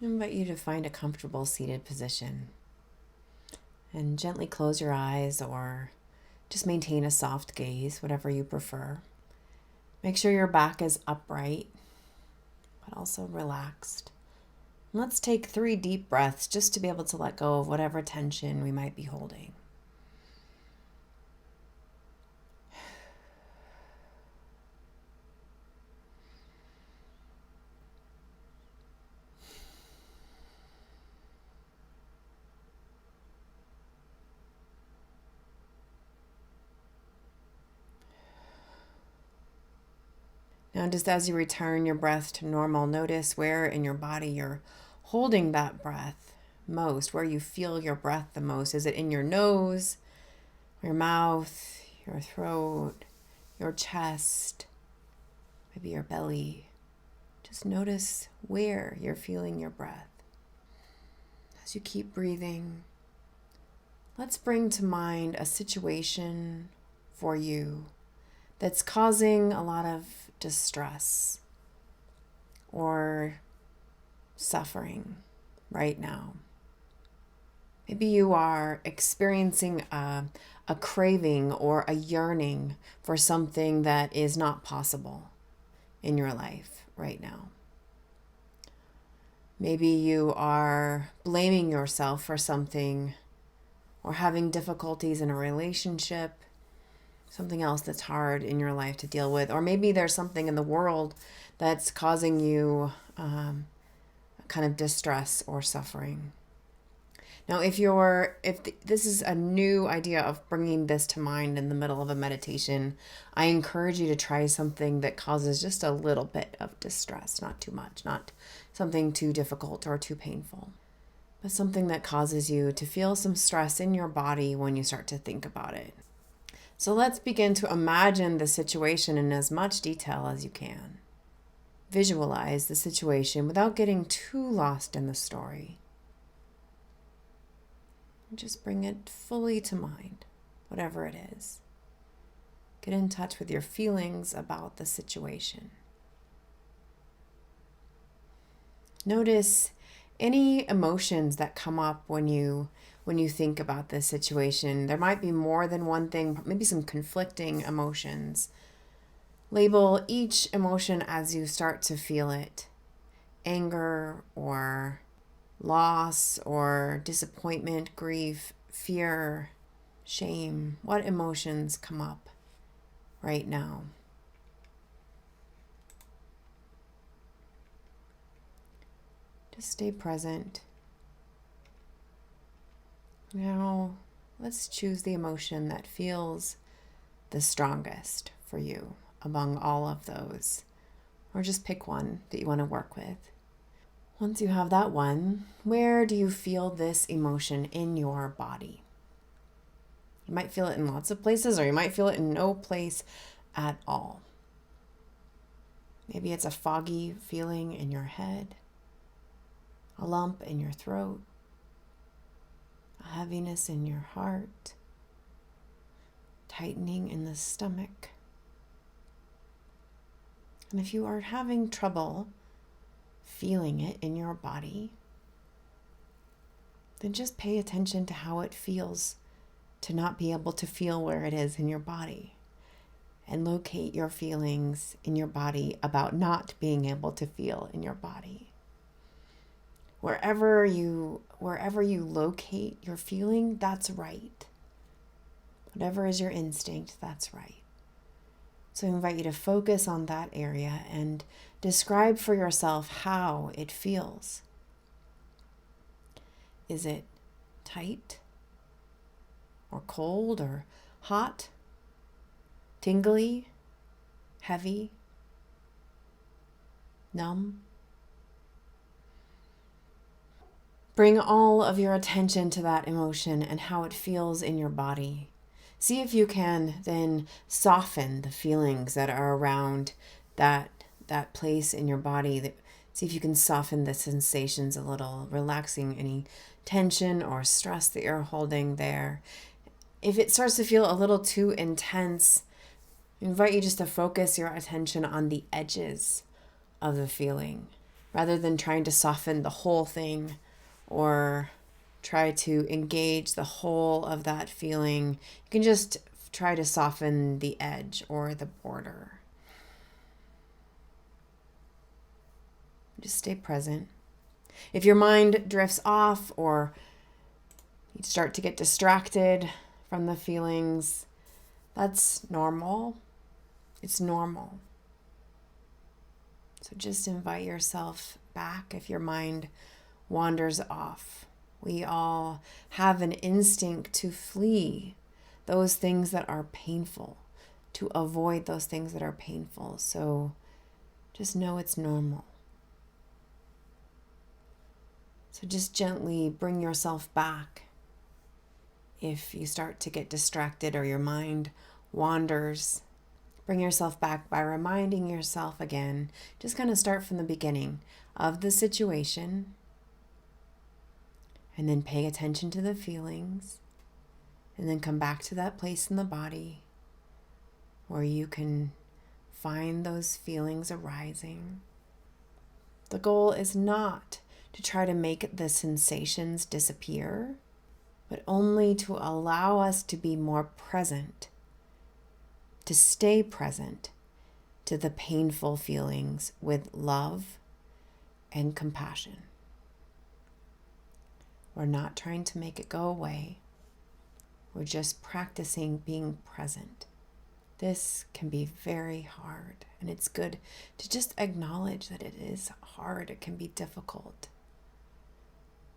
I invite you to find a comfortable seated position and gently close your eyes or just maintain a soft gaze, whatever you prefer. Make sure your back is upright, but also relaxed. And let's take 3 deep breaths just to be able to let go of whatever tension we might be holding. Now, just as you return your breath to normal, notice where in your body you're holding that breath most, where you feel your breath the most. Is it in your nose, your mouth, your throat, your chest, maybe your belly? Just notice where you're feeling your breath. As you keep breathing, let's bring to mind a situation for you that's causing a lot of distress or suffering right now. Maybe you are experiencing a craving or a yearning for something that is not possible in your life right now. Maybe you are blaming yourself for something or having difficulties in a relationship, something else that's hard in your life to deal with. Or maybe there's something in the world that's causing you kind of distress or suffering. Now, if this is a new idea of bringing this to mind in the middle of a meditation, I encourage you to try something that causes just a little bit of distress, not too much, not something too difficult or too painful, but something that causes you to feel some stress in your body when you start to think about it. So let's begin to imagine the situation in as much detail as you can. Visualize the situation without getting too lost in the story. Just bring it fully to mind, whatever it is. Get in touch with your feelings about the situation. Notice any emotions that come up when you think about this situation. There might be more than one thing, maybe some conflicting emotions. Label each emotion as you start to feel it. Anger or loss or disappointment, grief, fear, shame. What emotions come up right now? Just stay present. Now, let's choose the emotion that feels the strongest for you among all of those, or just pick one that you want to work with. Once you have that one, where do you feel this emotion in your body? You might feel it in lots of places, or you might feel it in no place at all. Maybe it's a foggy feeling in your head, a lump in your throat, a heaviness in your heart, tightening in the stomach. And if you are having trouble feeling it in your body, then just pay attention to how it feels to not be able to feel where it is in your body, and locate your feelings in your body about not being able to feel in your body. Wherever you locate your feeling, that's right. Whatever is your instinct, that's right. So I invite you to focus on that area and describe for yourself how it feels. Is it tight or cold or hot, tingly, heavy, numb? Bring all of your attention to that emotion and how it feels in your body. See if you can then soften the feelings that are around that place in your body. See if you can soften the sensations a little, relaxing any tension or stress that you're holding there. If it starts to feel a little too intense, I invite you just to focus your attention on the edges of the feeling. rather than trying to soften the whole thing or try to engage the whole of that feeling. You can just try to soften the edge or the border. Just stay present. If your mind drifts off or you start to get distracted from the feelings, that's normal. It's normal. So just invite yourself back if your mind wanders off. We all have an instinct to flee those things that are painful, to avoid those things that are painful. So just know it's normal. So just gently bring yourself back if you start to get distracted or your mind wanders. Bring yourself back by reminding yourself again, just going to start from the beginning of the situation and then pay attention to the feelings and then come back to that place in the body where you can find those feelings arising. The goal is not to try to make the sensations disappear, but only to allow us to be more present, to stay present to the painful feelings with love and compassion. We're not trying to make it go away. We're just practicing being present. This can be very hard, and it's good to just acknowledge that it is hard. It can be difficult.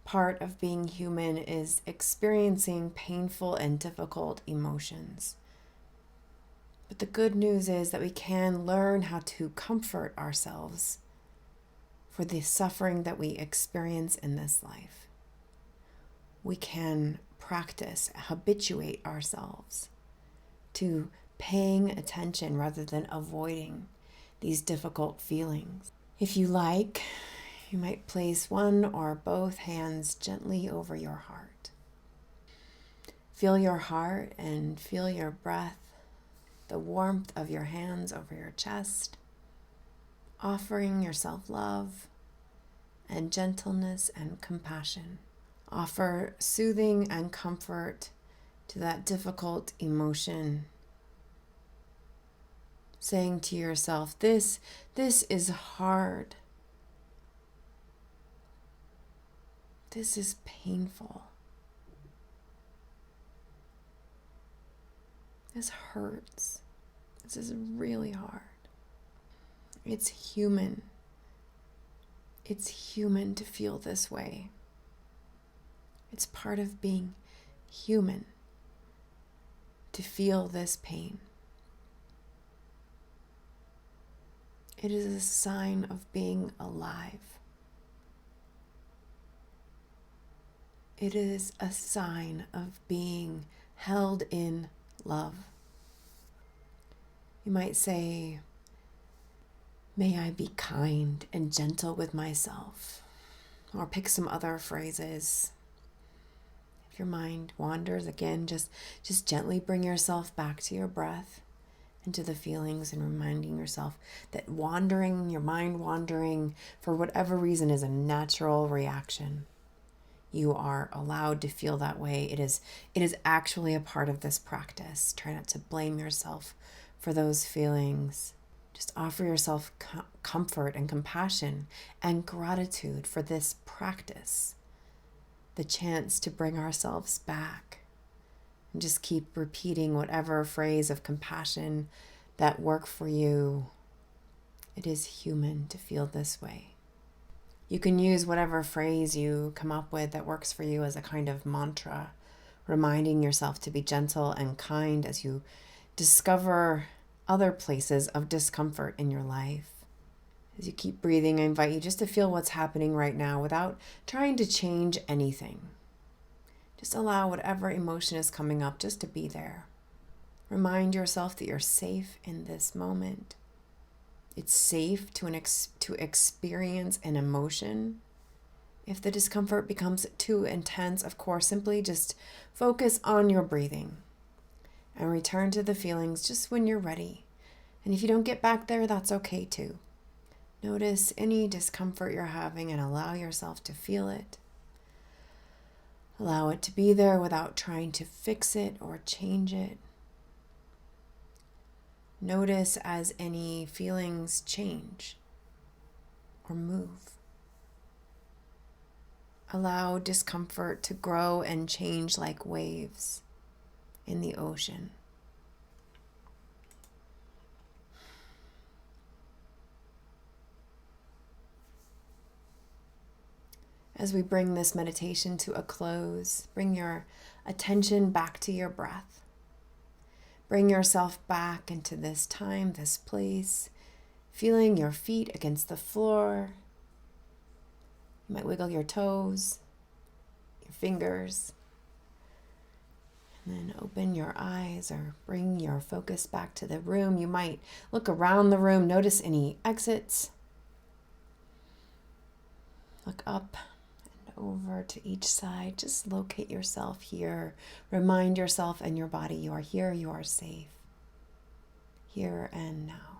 Part of being human is experiencing painful and difficult emotions. But the good news is that we can learn how to comfort ourselves for the suffering that we experience in this life. We can practice, habituate ourselves to paying attention rather than avoiding these difficult feelings. If you like, you might place one or both hands gently over your heart. Feel your heart and feel your breath, the warmth of your hands over your chest, offering yourself love and gentleness and compassion. Offer soothing and comfort to that difficult emotion, saying to yourself, this is hard. This is painful. This hurts. This is really hard. It's human. It's human to feel this way. It's part of being human to feel this pain. It is a sign of being alive. It is a sign of being held in love. You might say, may I be kind and gentle with myself, or pick some other phrases. If your mind wanders again, just gently bring yourself back to your breath and to the feelings and reminding yourself that your mind wandering for whatever reason is a natural reaction. You are allowed to feel that way. It is actually a part of this practice. Try not to blame yourself for those feelings. Just offer yourself comfort and compassion and gratitude for this practice. The chance to bring ourselves back. And just keep repeating whatever phrase of compassion that work for you. It is human to feel this way. You can use whatever phrase you come up with that works for you as a kind of mantra, reminding yourself to be gentle and kind as you discover other places of discomfort in your life. As you keep breathing, I invite you just to feel what's happening right now without trying to change anything. Just allow whatever emotion is coming up just to be there. Remind yourself that you're safe in this moment. It's safe to experience an emotion. If the discomfort becomes too intense, of course, simply just focus on your breathing and return to the feelings just when you're ready. And if you don't get back there, that's okay too. Notice any discomfort you're having and allow yourself to feel it. Allow it to be there without trying to fix it or change it. Notice as any feelings change or move. Allow discomfort to grow and change like waves in the ocean. As we bring this meditation to a close, bring your attention back to your breath. Bring yourself back into this time, this place, feeling your feet against the floor. You might wiggle your toes, your fingers, and then open your eyes or bring your focus back to the room. You might look around the room, notice any exits. Look up over to each side. Just locate yourself here. Remind yourself and your body you are here, you are safe. Here and now.